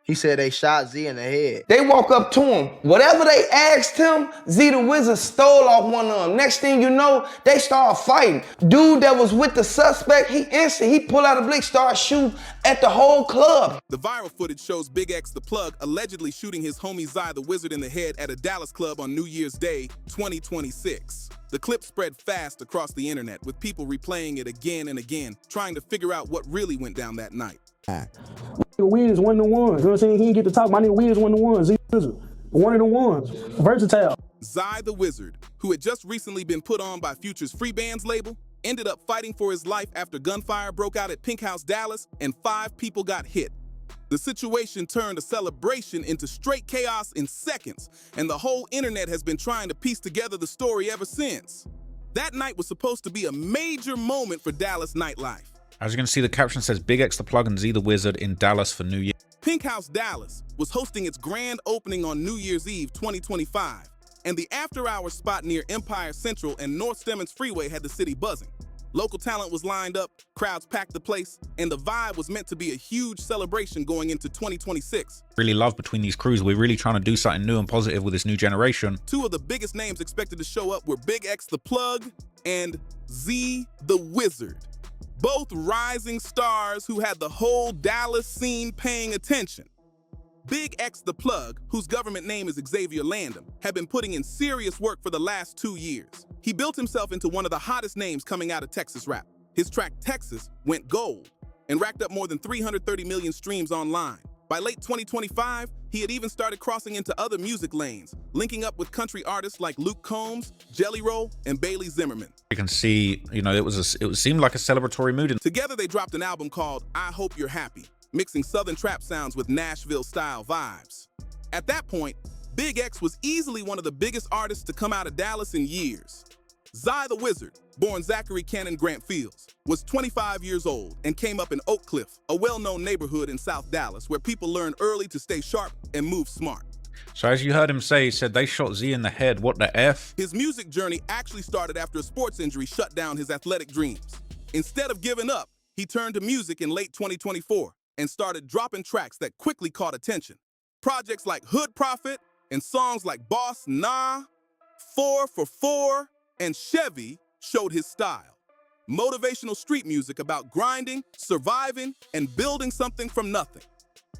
He said they shot Z in the head. They walk up to him. Whatever they asked him, Z the Wizard stole off one of them. Next thing you know, they start fighting. Dude that was with the suspect, he pull out a blick, start shooting at the whole club. The viral footage shows BigXThaPlug allegedly shooting his homie Zy the Wizard in the head at a Dallas club on New Year's Day, 2026. The clip spread fast across the internet, with people replaying it again and again, trying to figure out what really went down that night. Wiz one of the ones. You know what I'm saying? He didn't get to talk. My nigga Wiz one of the ones. Z Wizard. One of the ones. Versatile. Zy the Wizard, who had just recently been put on by Future's Free Bands label, ended up fighting for his life after gunfire broke out at Pink House Dallas and 5 people got hit. The situation turned a celebration into straight chaos in seconds, and the whole internet has been trying to piece together the story ever since. That night was supposed to be a major moment for Dallas nightlife. As you can see, the caption says BigXThaPlug and Z the Wizard in Dallas for New Year. Pink House Dallas was hosting its grand opening on New Year's Eve 2025, and the after-hours spot near Empire Central and North Stemmons Freeway had the city buzzing. Local talent was lined up, crowds packed the place, and the vibe was meant to be a huge celebration going into 2026. Really love between these crews. We're really trying to do something new and positive with this new generation. 2 of the biggest names expected to show up were BigXThaPlug and Z the Wizard. Both rising stars who had the whole Dallas scene paying attention. BigXThaPlug, whose government name is Xavier Landon, had been putting in serious work for the last 2 years. He built himself into one of the hottest names coming out of Texas rap. His track Texas went gold and racked up more than 330 million streams online. By late 2025, he had even started crossing into other music lanes, linking up with country artists like Luke Combs, Jelly Roll, and Bailey Zimmerman. You can see, you know, it seemed like a celebratory mood. Together, they dropped an album called I Hope You're Happy, mixing Southern trap sounds with Nashville-style vibes. At that point, Big X was easily one of the biggest artists to come out of Dallas in years. Zy the Wizard, born Zachary Cannon Grant Fields, was 25 years old and came up in Oak Cliff, a well-known neighborhood in South Dallas where people learn early to stay sharp and move smart. So as you heard him say, he said they shot Z in the head. What the F? His music journey actually started after a sports injury shut down his athletic dreams. Instead of giving up, he turned to music in late 2024 and started dropping tracks that quickly caught attention. Projects like Hood Prophet and songs like Boss Nah, 4 for 4, and Chevy showed his style. Motivational street music about grinding, surviving, and building something from nothing.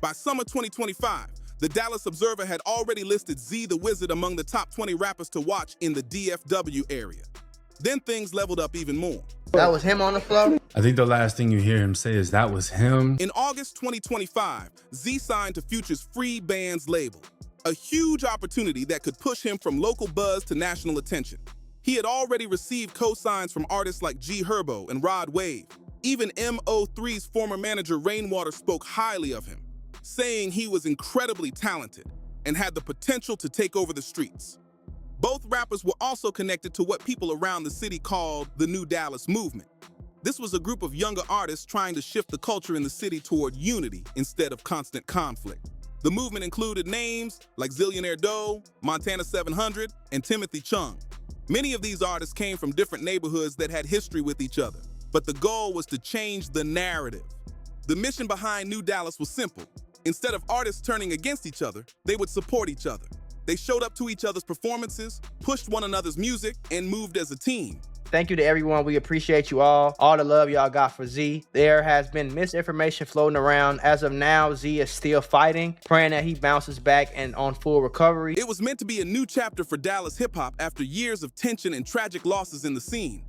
By summer 2025, the Dallas Observer had already listed Z the Wizard among the top 20 rappers to watch in the DFW area. Then things leveled up even more. That was him on the floor? I think the last thing you hear him say is that was him. In August 2025, Z signed to Future's Free Bands label, a huge opportunity that could push him from local buzz to national attention. He had already received co-signs from artists like G Herbo and Rod Wave. Even MO3's former manager Rainwater spoke highly of him, saying he was incredibly talented and had the potential to take over the streets. Both rappers were also connected to what people around the city called the New Dallas Movement. This was a group of younger artists trying to shift the culture in the city toward unity instead of constant conflict. The movement included names like Zillionaire Doe, Montana 700, and Timothy Chung. Many of these artists came from different neighborhoods that had history with each other, but the goal was to change the narrative. The mission behind New Dallas was simple. Instead of artists turning against each other, they would support each other. They showed up to each other's performances, pushed one another's music, and moved as a team. Thank you to everyone. We appreciate you all the love y'all got for Z. There has been misinformation floating around. As of now, Z is still fighting, praying that he bounces back and on full recovery. It was meant to be a new chapter for Dallas hip-hop after years of tension and tragic losses in the scene.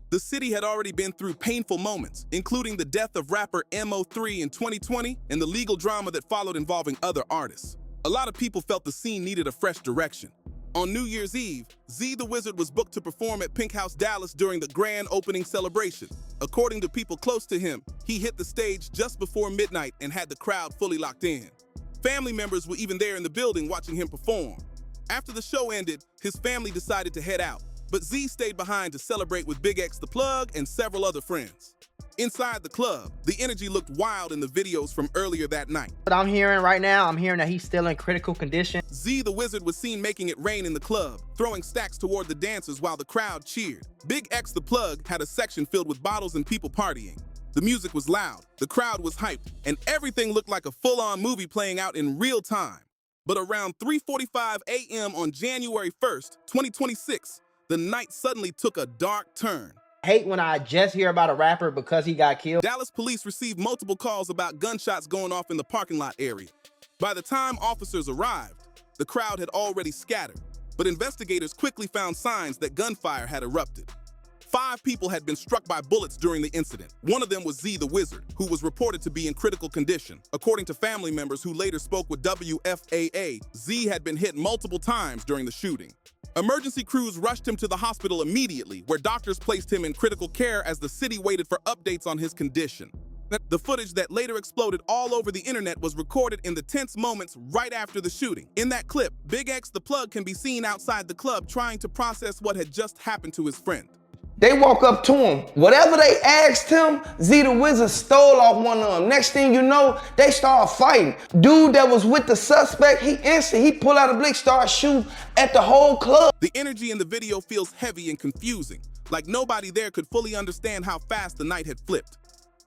The city had already been through painful moments, including the death of rapper MO3 in 2020 and the legal drama that followed involving other artists. A lot of people felt the scene needed a fresh direction. On New Year's Eve, Z the Wizard was booked to perform at Pink House Dallas during the grand opening celebration. According to people close to him, he hit the stage just before midnight and had the crowd fully locked in. Family members were even there in the building watching him perform. After the show ended, his family decided to head out, but Z stayed behind to celebrate with BigXThaPlug and several other friends. Inside the club, the energy looked wild in the videos from earlier that night. What I'm hearing right now, I'm hearing that he's still in critical condition. Z the Wizard was seen making it rain in the club, throwing stacks toward the dancers while the crowd cheered. BigXThaPlug had a section filled with bottles and people partying. The music was loud, the crowd was hyped, and everything looked like a full-on movie playing out in real time. But around 3:45 a.m. on January 1st, 2026, the night suddenly took a dark turn. Hate when I just hear about a rapper because he got killed. Dallas police received multiple calls about gunshots going off in the parking lot area. By the time officers arrived, the crowd had already scattered, but investigators quickly found signs that gunfire had erupted. 5 people had been struck by bullets during the incident. One of them was Z the Wizard, who was reported to be in critical condition. According to family members who later spoke with WFAA, Z had been hit multiple times during the shooting. Emergency crews rushed him to the hospital immediately, where doctors placed him in critical care as the city waited for updates on his condition. The footage that later exploded all over the internet was recorded in the tense moments right after the shooting. In that clip, BigXThaPlug can be seen outside the club trying to process what had just happened to his friend. They walk up to him. Whatever they asked him, Z the Wizard stole off one of them. Next thing you know, they start fighting. Dude that was with the suspect, he pull out a blick, start shooting at the whole club. The energy in the video feels heavy and confusing, like nobody there could fully understand how fast the night had flipped.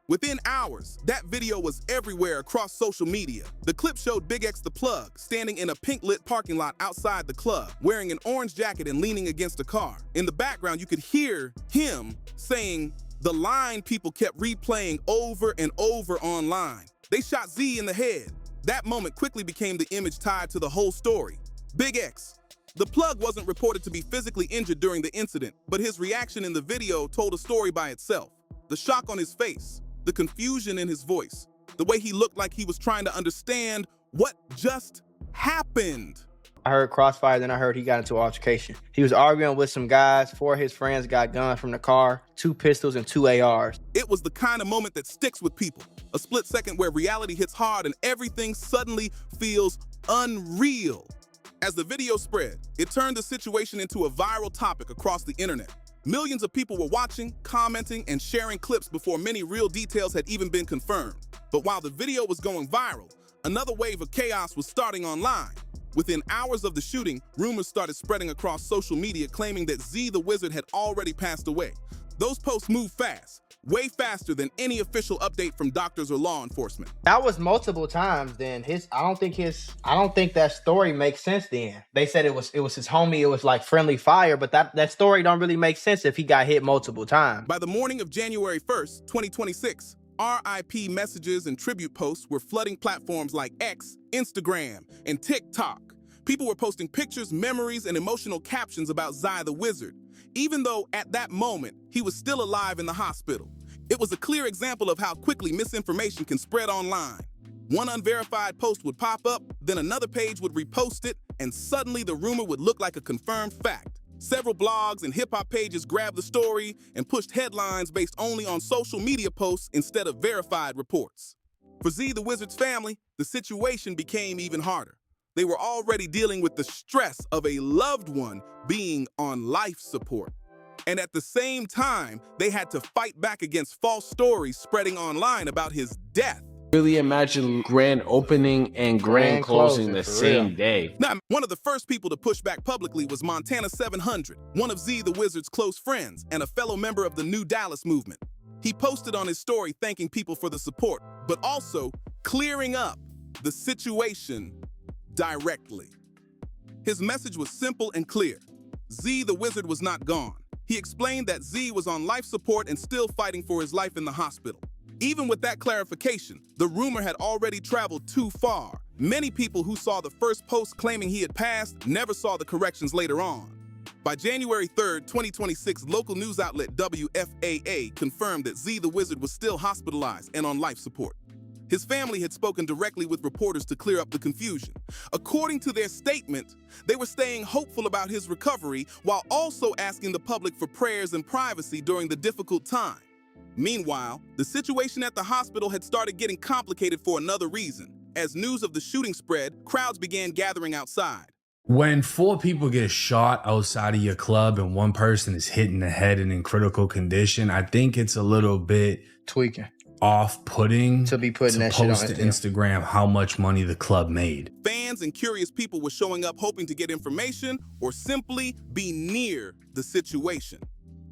Within hours, that video was everywhere across social media. The clip showed BigXThaPlug standing in a pink-lit parking lot outside the club, wearing an orange jacket and leaning against a car. In the background, you could hear him saying the line people kept replaying over and over online. They shot Z in the head. That moment quickly became the image tied to the whole story. Big X. The plug wasn't reported to be physically injured during the incident, but his reaction in the video told a story by itself. The shock on his face, the confusion in his voice, the way he looked like he was trying to understand what just happened. I heard crossfire, then I heard he got into an altercation. He was arguing with some guys. 4 of his friends got guns from the car, 2 pistols and 2 ARs. It was the kind of moment that sticks with people. A split second where reality hits hard and everything suddenly feels unreal. As the video spread, it turned the situation into a viral topic across the internet. Millions of people were watching, commenting, and sharing clips before many real details had even been confirmed. But while the video was going viral, another wave of chaos was starting online. Within hours of the shooting, rumors started spreading across social media claiming that Z the Wizard had already passed away. Those posts moved fast, way faster than any official update from doctors or law enforcement. That was multiple times. Then I don't think that story makes sense. Then they said it was his homie. It was like friendly fire, but that story don't really make sense if he got hit multiple times. By the morning of January 1st, 2026, RIP messages and tribute posts were flooding platforms like X, Instagram, and TikTok. People were posting pictures, memories, and emotional captions about Z the Wizard, even though at that moment, he was still alive in the hospital. It was a clear example of how quickly misinformation can spread online. One unverified post would pop up, then another page would repost it, and suddenly the rumor would look like a confirmed fact. Several blogs and hip-hop pages grabbed the story and pushed headlines based only on social media posts instead of verified reports. For Z the Wizard's family, the situation became even harder. They were already dealing with the stress of a loved one being on life support. And at the same time, they had to fight back against false stories spreading online about his death. Really imagine grand opening and grand closing the same day. Now, one of the first people to push back publicly was Montana 700, one of Z the Wizard's close friends and a fellow member of the New Dallas movement. He posted on his story thanking people for the support, but also clearing up the situation directly. His message was simple and clear. Z the Wizard was not gone. He explained that Z was on life support and still fighting for his life in the hospital. Even with that clarification, the rumor had already traveled too far. Many people who saw the first post claiming he had passed never saw the corrections later on. By January 3rd, 2026, local news outlet WFAA confirmed that Z the Wizard was still hospitalized and on life support. His family had spoken directly with reporters to clear up the confusion. According to their statement, they were staying hopeful about his recovery while also asking the public for prayers and privacy during the difficult time. Meanwhile, the situation at the hospital had started getting complicated for another reason. As news of the shooting spread, crowds began gathering outside. When 4 people get shot outside of your club and 1 person is hit in the head and in critical condition, I think it's a little bit Tweaking. off-putting To be putting that shit on post to Instagram how much money the club made. Fans and curious people were showing up hoping to get information or simply be near the situation.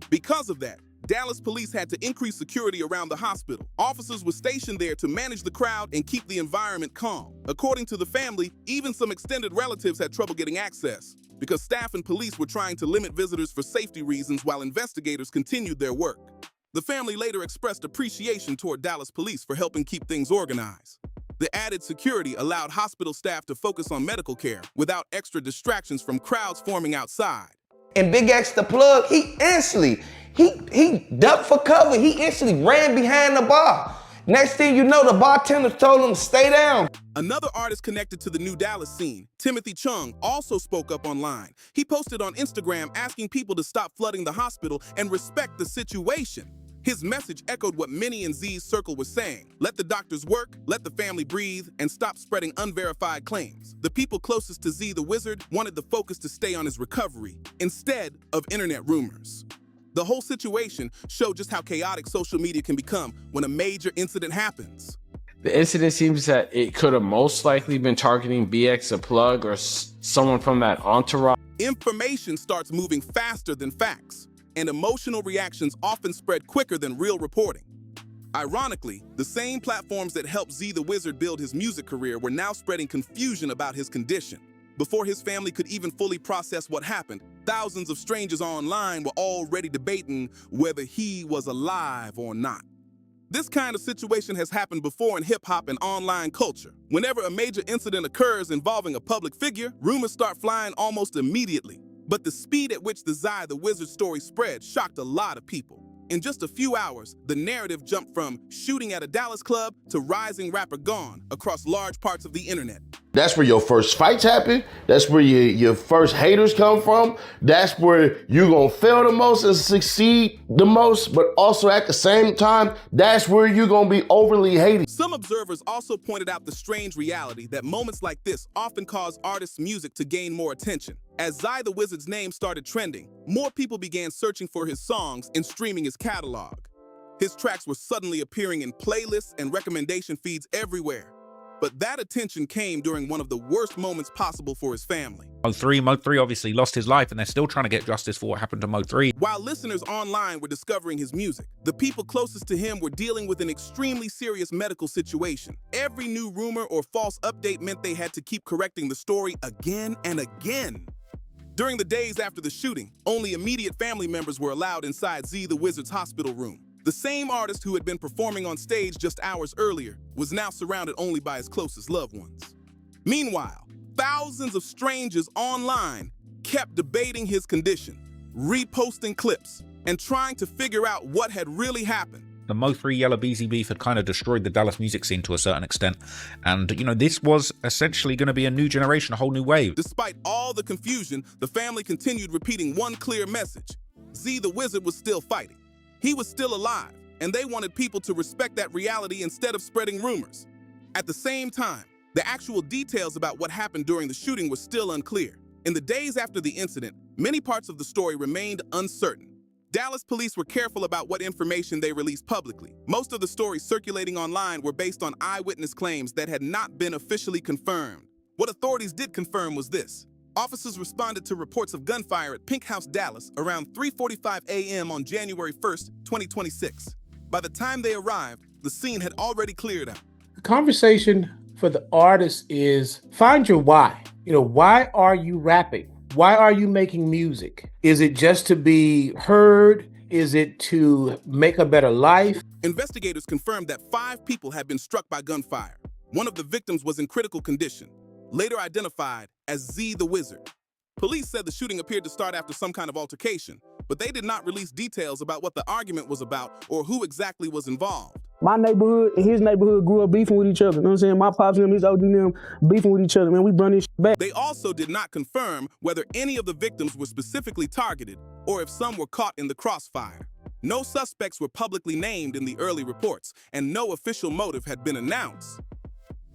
Because of that, Dallas police had to increase security around the hospital. Officers were stationed there to manage the crowd and keep the environment calm. According to the family, even some extended relatives had trouble getting access because staff and police were trying to limit visitors for safety reasons while investigators continued their work. The family later expressed appreciation toward Dallas police for helping keep things organized. The added security allowed hospital staff to focus on medical care without extra distractions from crowds forming outside. And BigXThaPlug, he ducked for cover. He instantly ran behind the bar. Next thing you know, the bartender told him to stay down. Another artist connected to the new Dallas scene, Timothy Chung, also spoke up online. He posted on Instagram asking people to stop flooding the hospital and respect the situation. His message echoed what many in Z's circle were saying. Let the doctors work, let the family breathe, and stop spreading unverified claims. The people closest to Z the Wizard wanted the focus to stay on his recovery, instead of internet rumors. The whole situation showed just how chaotic social media can become when a major incident happens. The incident seems that it could have most likely been targeting BigXThaPlug or someone from that entourage. Information starts moving faster than facts, and emotional reactions often spread quicker than real reporting. Ironically, the same platforms that helped Z the Wizard build his music career were now spreading confusion about his condition. Before his family could even fully process what happened, thousands of strangers online were already debating whether he was alive or not. This kind of situation has happened before in hip-hop and online culture. Whenever a major incident occurs involving a public figure, rumors start flying almost immediately. But the speed at which the Zai the Wizard story spread shocked a lot of people. In just a few hours, the narrative jumped from shooting at a Dallas club to rising rapper gone across large parts of the internet. That's where your first fights happen. That's where your first haters come from. That's where you're gonna fail the most and succeed the most, but also at the same time, that's where you're gonna be overly hated. Some observers also pointed out the strange reality that moments like this often cause artists' music to gain more attention. As Zai the Wizard's name started trending, more people began searching for his songs and streaming his catalog. His tracks were suddenly appearing in playlists and recommendation feeds everywhere. But that attention came during one of the worst moments possible for his family. Mo3 obviously lost his life, and they're still trying to get justice for what happened to Mo3. While listeners online were discovering his music, the people closest to him were dealing with an extremely serious medical situation. Every new rumor or false update meant they had to keep correcting the story again and again. During the days after the shooting, only immediate family members were allowed inside Z the Wizard's hospital room. The same artist who had been performing on stage just hours earlier was now surrounded only by his closest loved ones. Meanwhile, thousands of strangers online kept debating his condition, reposting clips, and trying to figure out what had really happened. The Mo3 Yella Beezy beef had kind of destroyed the Dallas music scene to a certain extent. And, you know, this was essentially going to be a new generation, a whole new wave. Despite all the confusion, the family continued repeating one clear message. Z the Wizard was still fighting. He was still alive, and they wanted people to respect that reality instead of spreading rumors. At the same time, the actual details about what happened during the shooting were still unclear. In the days after the incident, many parts of the story remained uncertain. Dallas police were careful about what information they released publicly. Most of the stories circulating online were based on eyewitness claims that had not been officially confirmed. What authorities did confirm was this. Officers responded to reports of gunfire at Pink House, Dallas around 3:45 a.m. on January 1st, 2026. By the time they arrived, the scene had already cleared out. The conversation for the artist is find your why. You know, why are you rapping? Why are you making music? Is it just to be heard? Is it to make a better life? Investigators confirmed that 5 people had been struck by gunfire. One of the victims was in critical condition, later identified as Z the Wizard. Police said the shooting appeared to start after some kind of altercation, but they did not release details about what the argument was about or who exactly was involved. My neighborhood and his neighborhood grew up beefing with each other. You know what I'm saying? My pops and him, his OG and them beefing with each other, man. We run this shit back. They also did not confirm whether any of the victims were specifically targeted or if some were caught in the crossfire. No suspects were publicly named in the early reports, and no official motive had been announced.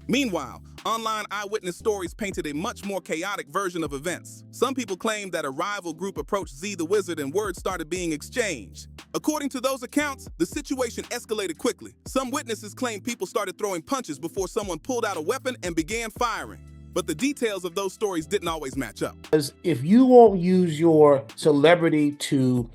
Meanwhile, online eyewitness stories painted a much more chaotic version of events. Some people claimed that a rival group approached Z the Wizard and words started being exchanged. According to those accounts, the situation escalated quickly. Some witnesses claimed people started throwing punches before someone pulled out a weapon and began firing. But the details of those stories didn't always match up. Because if you won't use your celebrity to,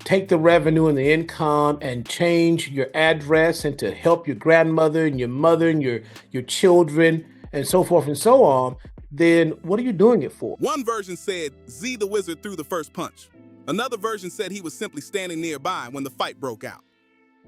take the revenue and the income and change your address and to help your grandmother and your mother and your children and so forth and so on, then what are you doing it for? One version said Z the Wizard threw the first punch. Another version said he was simply standing nearby when the fight broke out.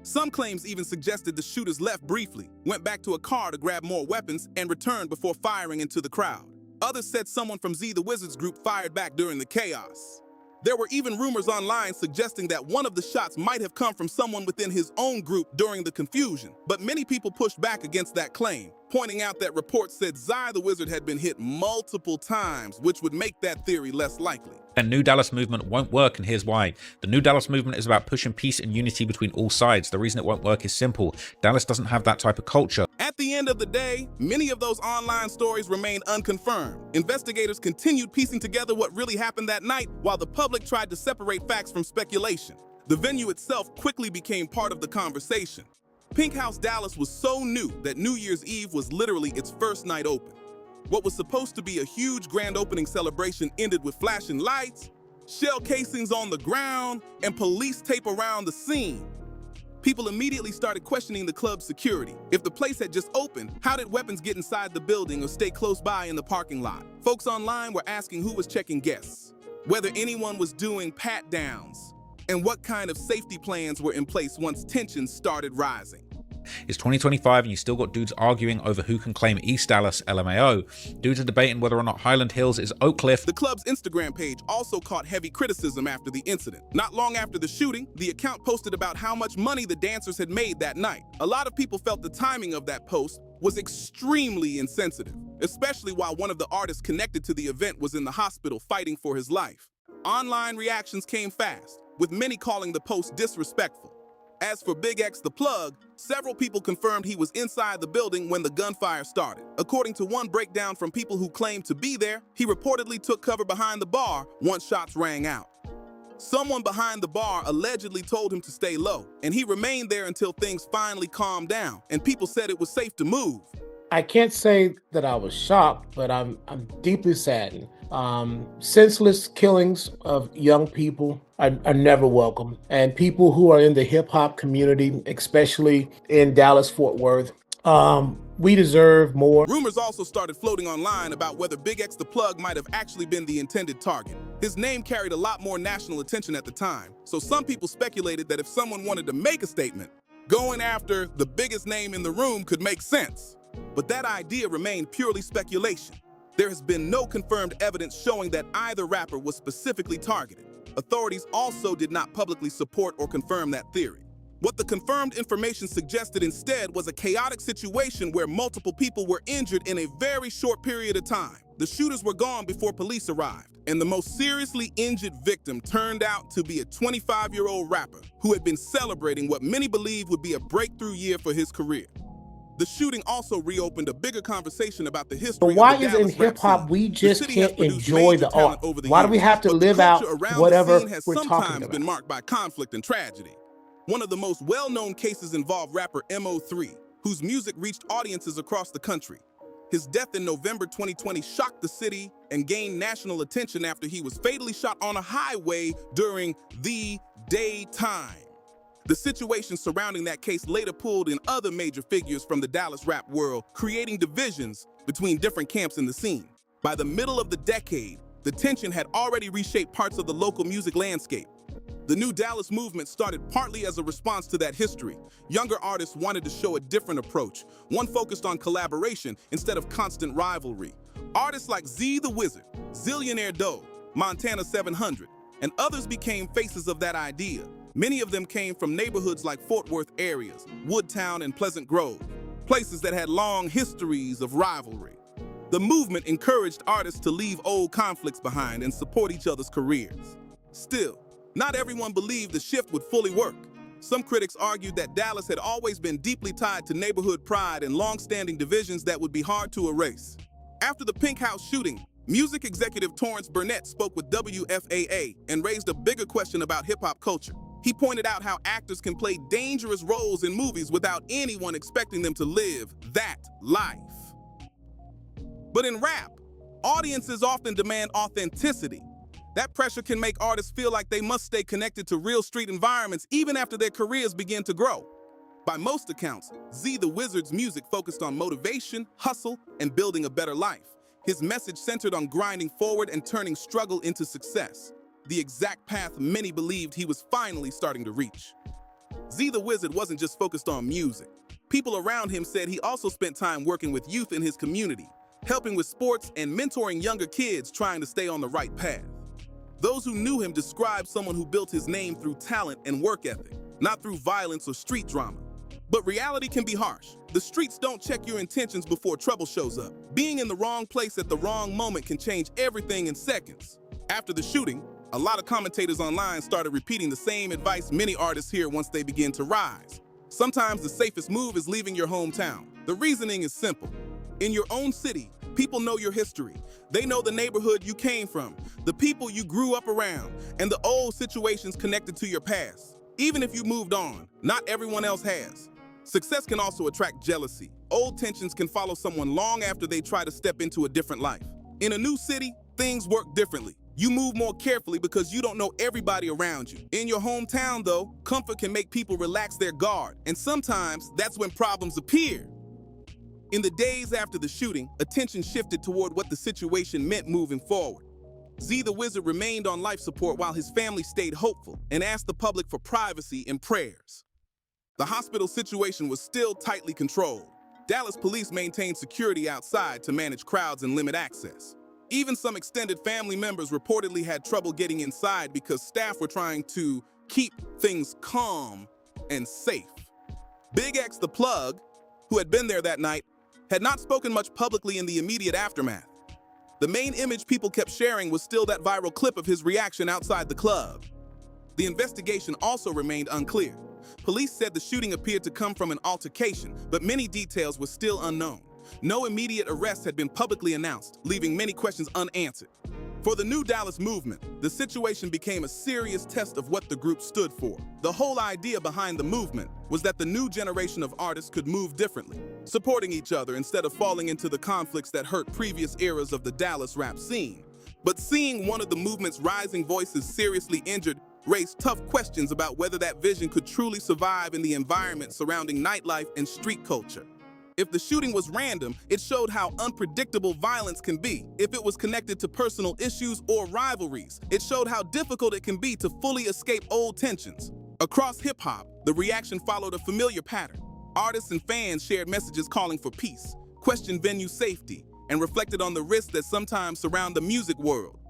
Some claims even suggested the shooters left briefly, went back to a car to grab more weapons, and returned before firing into the crowd. Others said someone from Z the Wizard's group fired back during the chaos. There were even rumors online suggesting that one of the shots might have come from someone within his own group during the confusion, but many people pushed back against that claim, pointing out that reports said Z the Wizard had been hit multiple times, which would make that theory less likely. And New Dallas movement won't work, and here's why. The New Dallas movement is about pushing peace and unity between all sides. The reason it won't work is simple. Dallas doesn't have that type of culture. At the end of the day, many of those online stories remained unconfirmed. Investigators continued piecing together what really happened that night, while the public tried to separate facts from speculation. The venue itself quickly became part of the conversation. Pink House Dallas was so new that New Year's Eve was literally its first night open. What was supposed to be a huge grand opening celebration ended with flashing lights, shell casings on the ground, and police tape around the scene. People immediately started questioning the club's security. If the place had just opened, how did weapons get inside the building or stay close by in the parking lot? Folks online were asking who was checking guests, whether anyone was doing pat-downs, and what kind of safety plans were in place once tensions started rising. It's 2025 and you still got dudes arguing over who can claim East Dallas LMAO. Dudes are debating whether or not Highland Hills is Oak Cliff. The club's Instagram page also caught heavy criticism after the incident. Not long after the shooting, the account posted about how much money the dancers had made that night. A lot of people felt the timing of that post was extremely insensitive, especially while one of the artists connected to the event was in the hospital fighting for his life. Online reactions came fast, with many calling the post disrespectful. As for BigXThaPlug, several people confirmed he was inside the building when the gunfire started. According to one breakdown from people who claimed to be there, he reportedly took cover behind the bar once shots rang out. Someone behind the bar allegedly told him to stay low, and he remained there until things finally calmed down, and people said it was safe to move. I can't say that I was shocked, but I'm deeply saddened. Senseless killings of young people are never welcome. And people who are in the hip hop community, especially in Dallas, Fort Worth, we deserve more. Rumors also started floating online about whether BigXThaPlug might have actually been the intended target. His name carried a lot more national attention at the time, so some people speculated that if someone wanted to make a statement, going after the biggest name in the room could make sense. But that idea remained purely speculation. There has been no confirmed evidence showing that either rapper was specifically targeted. Authorities also did not publicly support or confirm that theory. What the confirmed information suggested instead was a chaotic situation where multiple people were injured in a very short period of time. The shooters were gone before police arrived, and the most seriously injured victim turned out to be a 25-year-old rapper who had been celebrating what many believe would be a breakthrough year for his career. The shooting also reopened a bigger conversation about the history But why of the is in Dallas rap hip hop scene. we The just city has can't produced enjoy major the talent art? over the Why do we years, have to but the live out culture around the whatever scene has we're talking sometimes about? been marked by conflict and tragedy. One of the most well-known cases involved rapper Mo3, whose music reached audiences across the country. His death in November 2020 shocked the city and gained national attention after he was fatally shot on a highway during the daytime. The situation surrounding that case later pulled in other major figures from the Dallas rap world, creating divisions between different camps in the scene. By the middle of the decade, the tension had already reshaped parts of the local music landscape. The New Dallas movement started partly as a response to that history. Younger artists wanted to show a different approach, one focused on collaboration instead of constant rivalry. Artists like Z the Wizard, Zillionaire Doe, Montana 700, and others became faces of that idea. Many of them came from neighborhoods like Fort Worth areas, Woodtown and Pleasant Grove, places that had long histories of rivalry. The movement encouraged artists to leave old conflicts behind and support each other's careers. Still, not everyone believed the shift would fully work. Some critics argued that Dallas had always been deeply tied to neighborhood pride and long-standing divisions that would be hard to erase. After the Pink House shooting, music executive Torrance Burnett spoke with WFAA and raised a bigger question about hip-hop culture. He pointed out how actors can play dangerous roles in movies without anyone expecting them to live that life. But in rap, audiences often demand authenticity. That pressure can make artists feel like they must stay connected to real street environments even after their careers begin to grow. By most accounts, Z the Wizard's music focused on motivation, hustle, and building a better life. His message centered on grinding forward and turning struggle into success, the exact path many believed he was finally starting to reach. Z the Wizard wasn't just focused on music. People around him said he also spent time working with youth in his community, helping with sports and mentoring younger kids trying to stay on the right path. Those who knew him described someone who built his name through talent and work ethic, not through violence or street drama. But reality can be harsh. The streets don't check your intentions before trouble shows up. Being in the wrong place at the wrong moment can change everything in seconds. After the shooting, a lot of commentators online started repeating the same advice many artists hear once they begin to rise. Sometimes the safest move is leaving your hometown. The reasoning is simple. In your own city, people know your history. They know the neighborhood you came from, the people you grew up around, and the old situations connected to your past. Even if you moved on, not everyone else has. Success can also attract jealousy. Old tensions can follow someone long after they try to step into a different life. In a new city, things work differently. You move more carefully because you don't know everybody around you. In your hometown, though, comfort can make people relax their guard, and sometimes that's when problems appear. In the days after the shooting, attention shifted toward what the situation meant moving forward. Z the Wizard remained on life support while his family stayed hopeful and asked the public for privacy and prayers. The hospital situation was still tightly controlled. Dallas police maintained security outside to manage crowds and limit access. Even some extended family members reportedly had trouble getting inside because staff were trying to keep things calm and safe. BigXThaPlug, who had been there that night, had not spoken much publicly in the immediate aftermath. The main image people kept sharing was still that viral clip of his reaction outside the club. The investigation also remained unclear. Police said the shooting appeared to come from an altercation, but many details were still unknown. No immediate arrests had been publicly announced, leaving many questions unanswered. For the New Dallas movement, the situation became a serious test of what the group stood for. The whole idea behind the movement was that the new generation of artists could move differently, supporting each other instead of falling into the conflicts that hurt previous eras of the Dallas rap scene. But seeing one of the movement's rising voices seriously injured raised tough questions about whether that vision could truly survive in the environment surrounding nightlife and street culture. If the shooting was random, it showed how unpredictable violence can be. If it was connected to personal issues or rivalries, it showed how difficult it can be to fully escape old tensions. Across hip-hop, the reaction followed a familiar pattern. Artists and fans shared messages calling for peace, questioned venue safety, and reflected on the risks that sometimes surround the music world.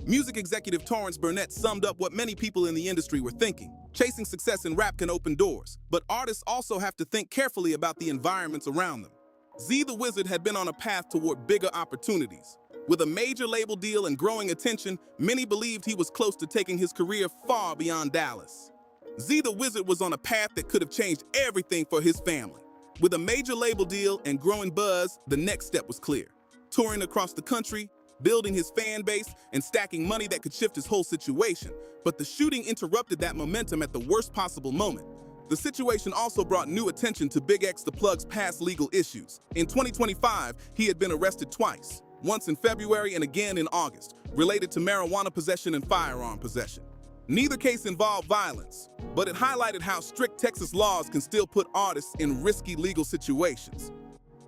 Music executive Torrance Burnett summed up what many people in the industry were thinking. Chasing success in rap can open doors, but artists also have to think carefully about the environments around them. Z the Wizard had been on a path toward bigger opportunities. With a major label deal and growing attention, many believed he was close to taking his career far beyond Dallas. Z the Wizard was on a path that could have changed everything for his family. With a major label deal and growing buzz, the next step was clear. Touring across the country, building his fan base, and stacking money that could shift his whole situation. But the shooting interrupted that momentum at the worst possible moment. The situation also brought new attention to BigXThaPlug's past legal issues. In 2025, he had been arrested twice, once in February and again in August, related to marijuana possession and firearm possession. Neither case involved violence, but it highlighted how strict Texas laws can still put artists in risky legal situations.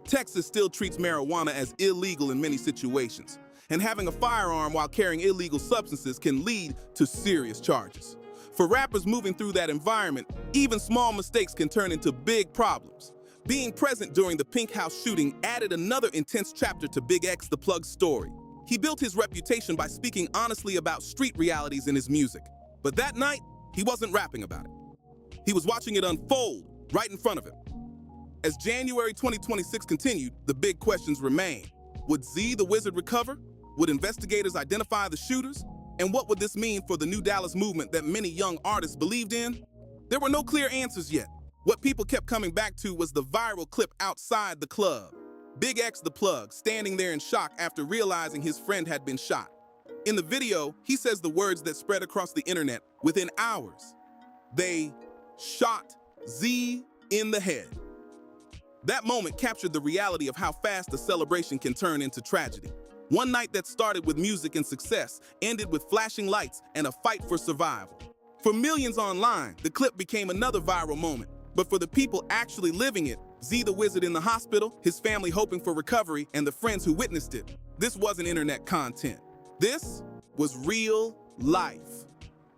Texas still treats marijuana as illegal in many situations, and having a firearm while carrying illegal substances can lead to serious charges. For rappers moving through that environment, even small mistakes can turn into big problems. Being present during the Pink House shooting added another intense chapter to BigXThaPlug's story. He built his reputation by speaking honestly about street realities in his music. But that night, he wasn't rapping about it. He was watching it unfold right in front of him. As January 2026 continued, the big questions remained. Would Z the Wizard recover? Would investigators identify the shooters? And what would this mean for the New Dallas movement that many young artists believed in? There were no clear answers yet. What people kept coming back to was the viral clip outside the club. BigXThaPlug standing there in shock after realizing his friend had been shot. In the video, he says the words that spread across the internet within hours. They shot Z in the head. That moment captured the reality of how fast a celebration can turn into tragedy. One night that started with music and success ended with flashing lights and a fight for survival. For millions online, the clip became another viral moment. But for the people actually living it, Z the Wizard in the hospital, his family hoping for recovery, and the friends who witnessed it, this wasn't internet content. This was real life.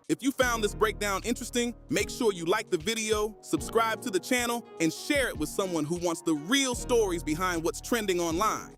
If you found this breakdown interesting, make sure you like the video, subscribe to the channel, and share it with someone who wants the real stories behind what's trending online.